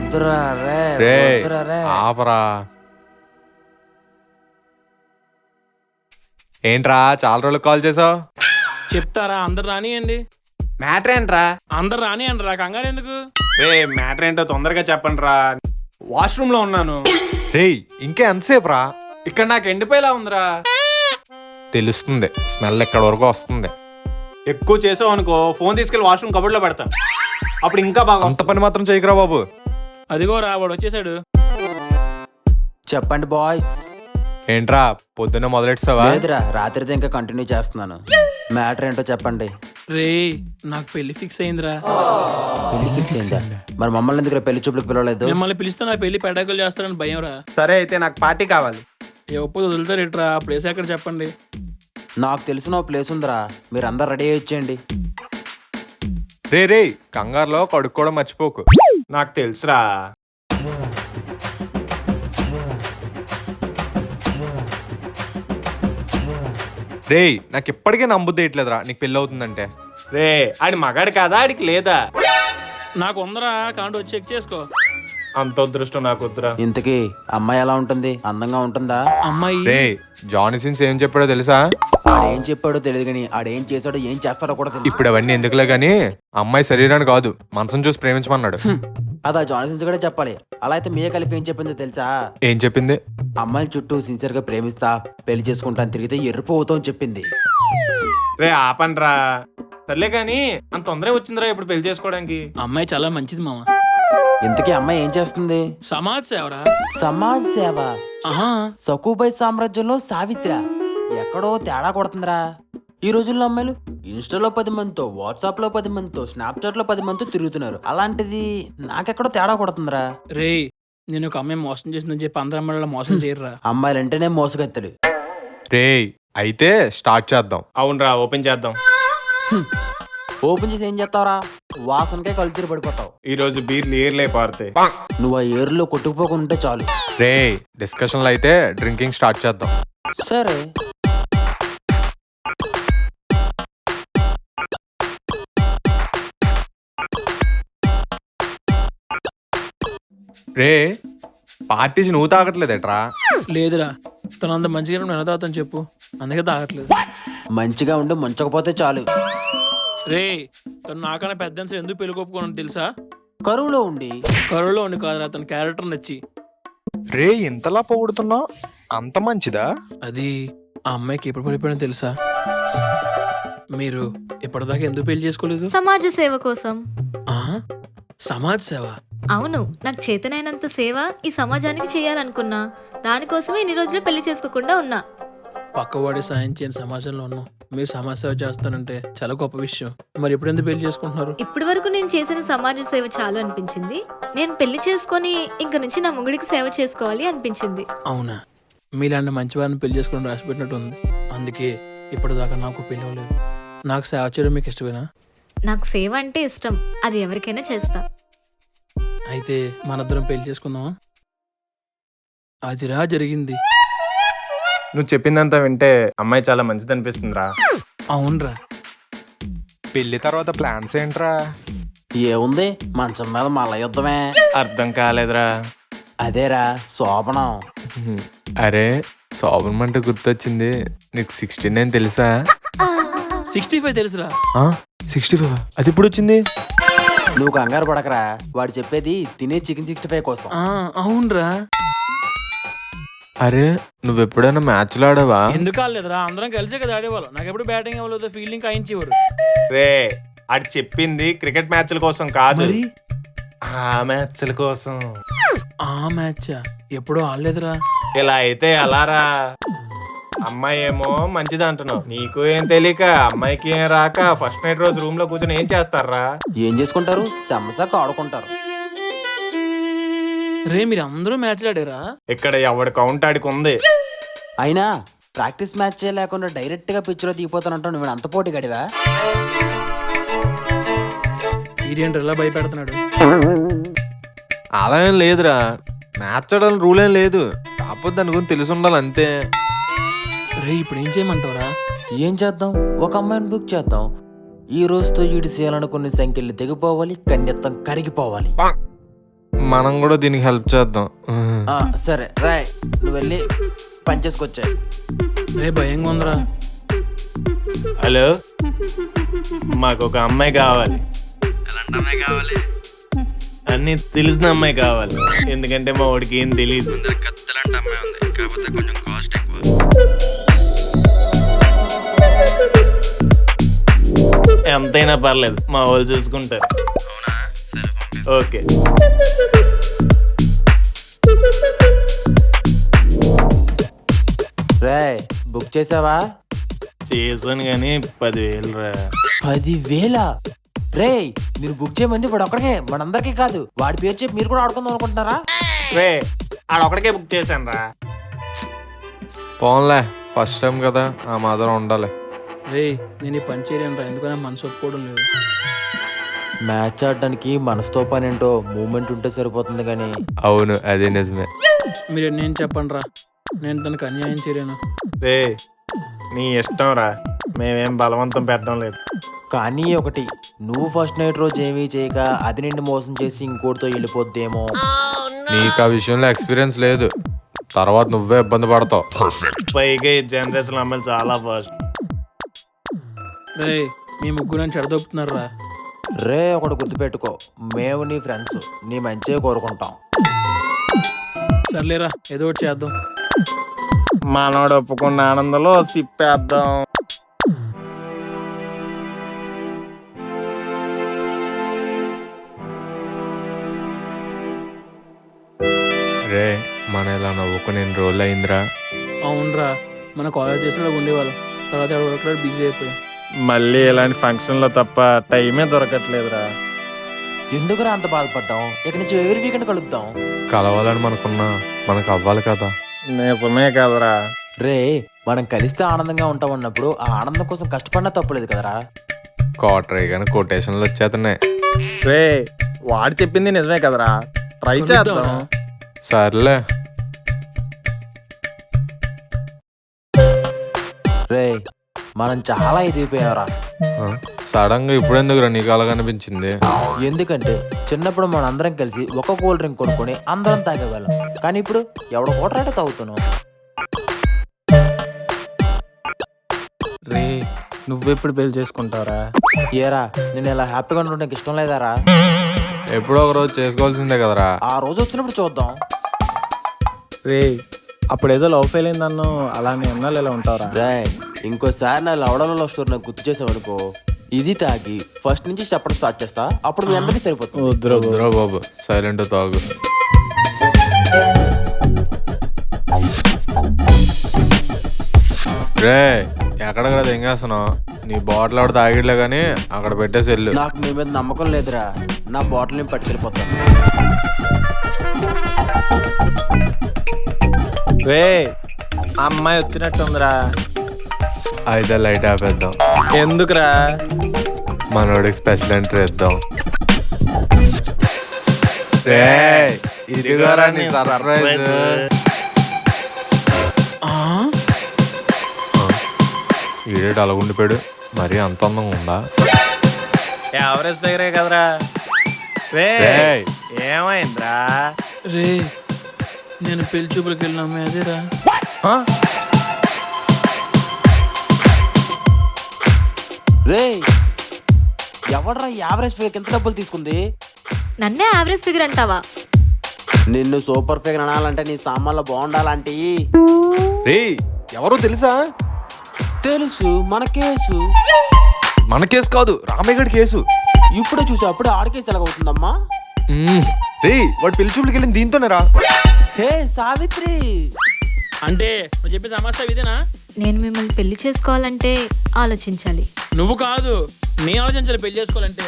వద్దురా రే రే వద్దురా రే. ఆపరా. ఏంట్రా చాలా రోజులు కాల్ చేసావు? చెప్తారా? అందరు రానియండి. మ్యాటర్ ఏంట్రా? అందరు రానియండి రా, కంగారు ఎందుకు? రే మ్యాటర్ ఏంటో తొందరగా చెప్పండి రా, వాష్రూమ్ లో ఉన్నాను. రేయ్ ఇంకా ఎంతసేపు రా? ఇక్కడ నాకు ఎండిపోయేలా ఉందిరా. తెలుస్తుంది, స్మెల్ ఎక్కడ వరకు వస్తుంది. ఎక్కువ చేసావు అనుకో ఫోన్ తీసుకెళ్లి వాష్రూమ్ కబోర్డ్ లో పెడతాను, అప్పుడు ఇంకా బాగా అంత పని మాత్రం చేయకురా బాబు. అదిగో రా, వాడు వచ్చేసాడు. చెప్పండి బాయ్స్. ఏంట్రా పొద్దున్న మొదలెట్సావా? లేదురా, రాత్రితో ఇంకా కంటిన్యూ చేస్తున్నాను. మ్యాటర్ ఏంటో చెప్పండి. రే నాకు పెళ్లి ఫిక్స్ అయిందిరా. పెళ్లి ఫిక్స్ అయిందా? మరి మమ్మల్ని ఎందుకు పెళ్లి చూపులకు పిలవలేదు? మిమ్మల్ని పిలిస్తే నా పెళ్లి పెడాకులు చేస్తారని భయం రా. సరే అయితే నాకు పార్టీ కావాలి. ఎప్పుడు వదులుతారు ఇట్రా? ప్లేస్ ఎక్కడ చెప్పండి. నాకు తెలిసిన ఓ ప్లేస్ ఉందిరా, మీరు అందరు రెడీ అయ్యి వచ్చేయండి. రే రే కంగారులో కడుక్కోవడం మర్చిపోకు. నాకు తెలుసురా. రే నాకు ఇప్పటికే నమ్ముద్ది వేయట్లేదురా నీకు పెళ్ళి అవుతుందంటే. రే ఆడి మగాడు కాదా, ఆడికి లేదా? నాకు ఉందరా, కాండి వచ్చి చెక్ చేసుకో. అంత అదృష్టం నాకు వద్దురా. ఇంతకీ అమ్మాయి ఎలా ఉంటుంది? అందంగా ఉంటుందా? అమ్మాయి రే జానీ సిన్స్ ఏం చెప్పాడో తెలుసా? ఆడేం చెప్పాడో తెలియదు కానీ ఆడేం చేశాడో ఏం చేస్తాడో కూడా తెలియదు. ఇప్పుడు అవన్నీ ఎందుకులే గానీ అమ్మాయి శరీరాన్ని కాదు మనసును చూసి ప్రేమించమన్నాడు. అదా జాన్సన్స్ కూడా చెప్పాలి. అలా అయితే మీరే కలిపి ఏం చెప్పిందో తెలుసా? ఏం చెప్పింది? అమ్మాయిల చుట్టూ సిన్సియర్ గా ప్రేమిస్తా, పెళ్లి చేసుకుంటాను తిరిగితే ఎర్రిపోతావు చెప్పింది. రే ఆపండ్రా. సర్లే కానీ అంత తొందరగా వచ్చిందిరా ఇప్పుడు పెళ్లి చేసుకోవడానికి. అమ్మాయి చాలా మంచిది మామ. ఇంతకీ అమ్మాయి ఏం చేస్తుంది? సమాజ్ సేవరా. సమాజ్ సేవ. ఆహా, సకుబాయ్ సామ్రాజ్యంలో సావిత్ర. ఎక్కడో తేడా కొడుతుందిరా. ఈ రోజుల్లో అమ్మాయిలు ఇన్స్టాలో 10 మందితో, వాట్సాప్ లో 10 మందితో, స్నాప్చాట్ లో 10 మందితో తిరుగుతున్నారు. అలాంటిది నాకెక్కడో తేడా కొడుతుందిరా. రే నేను ఒక అమ్మాయి మోసం చేసిందని చెప్పి అందరం అమ్మాయిల మోసం చేయర్రా. అమ్మాయిలంటేనే మోసగత్తెలు. రే అయితే స్టార్ట్ చేద్దాం. అవునరా, ఓపెన్ చేద్దాం. ఓపెన్ చేసి ఏం చేస్తావురా? వాసనకే కళ్ళు తిరిగి పడిపోతావు. ఈ రోజు బీర్లు ఏర్లే పారుతాయి. నువ్వు ఆ ఏరులో కొట్టుకుపోకుండా ఉంటే చాలు. రే డిస్కషన్లో అయితే డ్రింకింగ్ స్టార్ట్ చేద్దాం. సరే. రే పార్టీస్ నువ్వు తాగట్లేదేట్రా? లేదురా, తను అంత మంచిగా నేను తాగుతాను చెప్పు, అందుకే తాగట్లేదు. మంచిగా ఉండి ముంచకపోతే చాలు. రే తను నాకన్నా పెద్ద ఎందుకు పెళ్లి కొప్పుకోను తెలుసా? కరువులో ఉండి. కరువులో ఉండి కాదురా, తన క్యారెక్టర్ నచ్చి. రే ఇంతలా పొగుడుతున్నావు, అంత మంచిదా? అది ఆ అమ్మాయికి ఎప్పుడు పడిపోయినా తెలుసా? మీరు ఇప్పటిదాకా ఎందుకు పెళ్లి చేసుకోలేదు? సమాజ సేవ కోసం. ఆ, సమాజ్ సేవ. అవును, నాకు చేతనైనంత సేవ ఈ సమాజానికి చేయాలనుకున్నా. దానికోసమే ఇన్ని రోజులు పెళ్లి చేసుకోకుండా ఉన్నా. పక్కవాడి సాయం చేయని సమాజంలో ఉన్నాం, మీరు సమాజ సేవ చేస్తానంటే చాలా గొప్ప విషయం. మరి ఎప్పుడు ఎందుకు పెళ్లి చేసుకుంటున్నారు? ఇప్పటి వరకు నేను చేసిన సమాజ సేవ చాలు అనిపించింది. నేను పెళ్లి చేసుకొని ఇంక నుంచి నా మొగుడికి సేవ చేసుకోవాలి అనిపించింది. అవునా? మీలాంటి మంచి వారిని పెళ్లి చేసుకుని రాసిపెట్టినట్టు ఉంది. అందుకే ఇప్పటిదాకా నాకు పెళ్లి అవ్వలేదు. నాకు సేవ చేయడం మీకు ఇష్టమేనా? నాకు సేవ అంటే ఇష్టం, అది ఎవరికైనా చేస్తా. అయితే మనిద్దరం పెళ్లి చేసుకుందామా? అదిరా జరిగింది. నువ్వు చెప్పిందంతా వింటే అమ్మాయి చాలా మంచిది అనిపిస్తుందిరా. అవునరా. పెళ్లి తర్వాత ప్లాన్స్ ఏంట్రా? ఏముంది, మంచం మీద మల్ల యుద్ధమే. అర్థం కాలేదురా. అదేరా శోభనం. అరే శోభనం అంటే గుర్తొచ్చింది, నీకు 69 తెలుసా? 65 తెలుసురా. 65 అది ఇప్పుడు వచ్చింది? నువ్వు కంగారు పడకరా, వాడు చెప్పేది తినే చికెన్ 65 కోసం. అవునరా. అరే నువ్వు ఎప్పుడైనా మ్యాచ్లు ఆడావా? ఎందుకు ఆడలేదురా, అందరం కలిసే కదా ఆడేవాళ్ళం. నాకు ఎప్పుడు బ్యాటింగ్ అవ్వలేదు, ఫీల్డింగ్ కాయించేవారు. రే అది చెప్పింది క్రికెట్ మ్యాచ్ల కోసం కాదు, మరి ఆ మ్యాచ్ల కోసం. ఆ మ్యాచ్ ఎప్పుడూ ఆడలేదురా. ఇలా అయితే అలారా. అమ్మాయి ఏమో మంచిది అంటున్నావు, నీకు ఏం తెలియక అమ్మాయికి ఏం రాక ఫస్ట్ నైట్ రోజు రూమ్ లో కూర్చొని ఏం చేస్తారా? ఏం చేసుకుంటారు? సెమ్మసాక ఆడుకుంటారు. రే మీరు అందరూ మ్యాచ్లు ఆడారా? ఇక్కడ ఎవడి కౌంట్ ఆడికి ఉంది. అయినా ప్రాక్టీస్ మ్యాచ్ లేకుండా డైరెక్ట్ గా పిచ్ లో దిగిపోతానంటావు. నువ్వు అంత పోటీ గడివా? ఈడేంటి ఇలా భయపెడుతున్నాడు? అలా ఏం లేదురా, మ్యాచ్ ఆడాలని రూల్ ఏం లేదు, కాకపోతే దాని గురించి తెలిసి ఉండాలి అంతే. రే ఇప్పుడు ఏం చేయమంటావురా? ఏం చేద్దాం? ఒక అమ్మాయిని బుక్ చేద్దాం. ఈ రోజుతో ఈడు చేయాలనుకున్న సంఖ్యలు తెగిపోవాలి, కన్యత్వం కరిగిపోవాలి. మనం కూడా దీనికి హెల్ప్ చేద్దాం. సరే రాయ్, నువ్వు వెళ్ళి పని చేసుకొచ్చాయి. రే భయంగా ఉందిరా. హలో, మాకు ఒక అమ్మాయి కావాలి. ఎలాంటి అమ్మాయి కావాలి? అన్ని తెలిసిన అమ్మాయి కావాలి, ఎందుకంటే మా వాడికి ఏం తెలియదు. కత్తలాంటి అమ్మాయి ఉంది, కాకపోతే కొంచెం కాస్ట్ ఎక్కువ. ఎంతైనా పర్లేదు, మా వాళ్ళు చూసుకుంటారు. అవునా? సరే పంపిస్తా. ఓకే. రాయ్, బుక్ చేసావా? చేసాను కానీ 10,000 రా. 10,000? రేయ్, మీరు బుక్ చేయమంది వాడు ఒక్కడికే, మనందరికీ కాదు. వాడి పేరు చెప్పి మీరు కూడా ఆడుకుందాం అనుకుంటున్నారా? రే, ఆడొక్కడికే బుక్ చేశాను రా. పోన్లే, ఫస్ట్ టైం కదా, ఆ మాత్రం ఉండాలి. రే నేను ఈ పని చేయలేను రా, ఎందుకన్నా మనసు ఒప్పుకోవడం లేదు. మ్యాచ్ ఆడడానికి మనసుతో పని ఏంటో మూమెంట్ ఉంటే సరిపోతుంది కానీ. అవును, అదే నిజమే. మీరు నేను చెప్పండి రా, నేను తనకు అన్యాయం చేయలేను. రే, నీ ఇష్టం రా, మేమేం బలవంతం పెట్టడం లేదు. కానీ ఒకటి, నువ్వు ఫస్ట్ నైట్ రోజు ఏమీ చేయక అది నిండి మోసం చేసి ఇంకోటితో వెళ్ళిపోద్దేమో. నీకు ఆ విషయంలో ఎక్స్పీరియన్స్ లేదు, తర్వాత నువ్వే ఇబ్బంది పడతావు. పైగా ఈ జనరేషన్ అమ్మాయిలు చాలా ఫాస్ట్. రే మీ ముగ్గురు నన్ను చెడదొప్పుతున్నారు రా. రే, ఒకటి గుర్తుపెట్టుకో, మేము నీ ఫ్రెండ్స్, నీ మంచిగా కోరుకుంటాం. సర్లేరా, ఏదో ఒకటి చేద్దాం. మనోడు ఒప్పుకున్న ఆనందంలో సిప్పేద్దాం. రే, మన ఇలా నవ్వుకుని ఎన్ని రోజులు అయిందిరా. అవునరా, మన కాలేజ్ చేసిన ఉండేవాళ్ళం, తర్వాత ఎవరో బిజీ అయిపోయాం. మళ్ళీ ఇలాంటి ఫంక్షన్లో తప్ప టైమే దొరకట్లేదురా. ఎందుకురా అంత బాధపడ్డాం? ఇక నుంచి ఎవరి వీకెండ్ కలుద్దాం. కలవాలని మనకున్నా మనకు అవ్వాలి కదా. నిజమే కదరా. రే, మనం కలిస్తే ఆనందంగా ఉంటాం అన్నప్పుడు ఆ ఆనందం కోసం కష్టపడినా తప్పలేదు కదరా. క్వార్టర్ కానీ కొటేషన్లు వచ్చేస్తున్నాయి. రే, వాడు చెప్పింది నిజమే కదరా, ట్రై చేద్దాం. సర్లే. రే, మనం చాలా ఎదిగిపోయావరా. సడన్ గా ఇప్పుడు ఎందుకు నీకు అలాగ అనిపించింది? ఎందుకంటే చిన్నప్పుడు మనం అందరం కలిసి ఒక కూల్ డ్రింక్ కొనుక్కొని అందరం తాగేవాళ్ళం, కానీ ఇప్పుడు ఎవడో కోటరాటే తాగుతున్నావు. రే, నువ్వెప్పుడు పెళ్లి చేసుకుంటావురా? ఏరా, నేను ఇలా హ్యాపీగా ఉండడం నాకు ఇష్టం లేదారా? ఎప్పుడో ఒక రోజు చేసుకోవాల్సిందే కదరా. ఆ రోజు వచ్చినప్పుడు చూద్దాం. రే, అప్పుడు ఏదో లవ్ ఫెయిల్ అయిందన్ను, అలానే ఎన్నాళ్ళు ఇలా ఉంటావురా? రే, ఇంకోసారి నా లవడలో స్టోర్ నాకు గుర్తు చేసావనుకో, ఇది తాగి ఫస్ట్ నుంచి చెప్పడం స్టార్ట్ చేస్తా, అప్పుడు మీ అందరికీ సరిపోతుంది. వద్దురా బాబు, సైలెంట్ తాగు. రే, ఎక్కడ కదా ఏం చేస్తున్నావు? నీ బాటిల్ ఆవిడ తాగిట్లే కానీ అక్కడ పెట్టేసి వెళ్ళు. నాకు నీ మీద నమ్మకం లేదురా, నా బాటిల్ని పట్టుకెళ్ళిపోతాను. రే, అమ్మాయి వచ్చినట్టుందిరా. అయితే లైట్ ఆపేద్దాం. ఎందుకురా? మనోడికి స్పెషల్ ఎంట్రీ ఇద్దాం. ఇదిగోరా నీ సర్ప్రైజ్. ఈడేటి అలాగుండిపోయాడు, మరీ అంత అందంగా ఉందా? ఎవరేజ్ ఫిగరే కదరా. రే, రేయ్. ఏమైందిరా? రే నేను పెళ్లి చూపులకు వెళ్ళిన అమ్మాయి అదేరా. రే, ఎవడరా యావరేజ్ ఫిగర్ ఎంత డబ్బులు తీసుకుంది? నన్నే యావరేజ్ ఫిగర్ అంటావా? నిన్ను సూపర్ ఫిగర్ అనాలంటే నీ సామాన్లు బాగుండాలంటే. రే, ఎవరో తెలుసా? తెలుసు, మన కేసు. మన కేసు కాదు, రామయ్యగడి కేసు. ఇప్పుడే చూసి అప్పుడే ఆడకేసి ఎలాగవుతుందమ్మా? రే, వాడు పెళ్లి చూపులకి వెళ్ళింది దీంతోనేరా. హే సావిత్రి, అంటే నువ్వు చెప్పే సమస్య ఇదేనా? నేను మిమ్మల్ని పెళ్లి చేసుకోవాలంటే ఆలోచించాలి. నువ్వు కాదు, నేను ఆలోచించాలి పెళ్లి చేసుకోవాలంటే.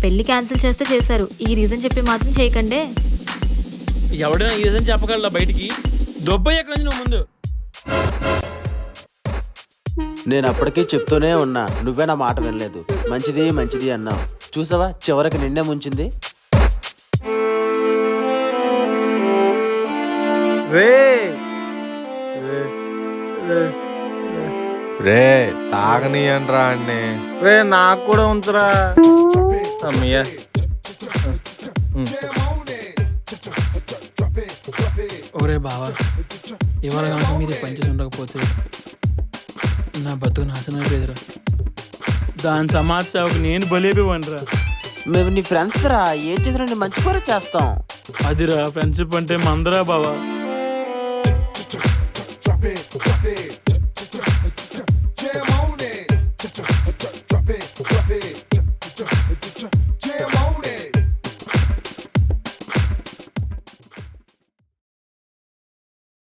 పెళ్లి క్యాన్సిల్ చేస్తే చేశారు, ఈ రీజన్ చెప్పి మాత్రం చేయకండి. ఎవడైనా ఈ విధంగా చెప్పగలరా బయటికి? దొబ్బయ్య ఎక్కడి నుంచి నువ్వు ముందు. నేను అప్పటికే చెప్తూనే ఉన్నా, నువ్వే నా మాట వినలేదు. మంచిది మంచిది అన్నావు, చూసావా చివరికి నిన్నే ముంచింది. రే, తాగనీయండ్రా అన్ని. రే, నాకు కూడా ఉంచురా. అమ్మయ్య, ఒరే బావా, ఇవాళ కనుక మీరు పనిచేసి ఉండకపోతే నా బతుకు నాశనం అయిపోయేదిరా. దాని సమాజ సేవకు నేను బలేపివ్వనురా. మేము నీ ఫ్రెండ్స్ రా, ఏం చేసినా మర్చిపోరే చేస్తాం. అదిరా ఫ్రెండ్షిప్ అంటే మందరా బావా.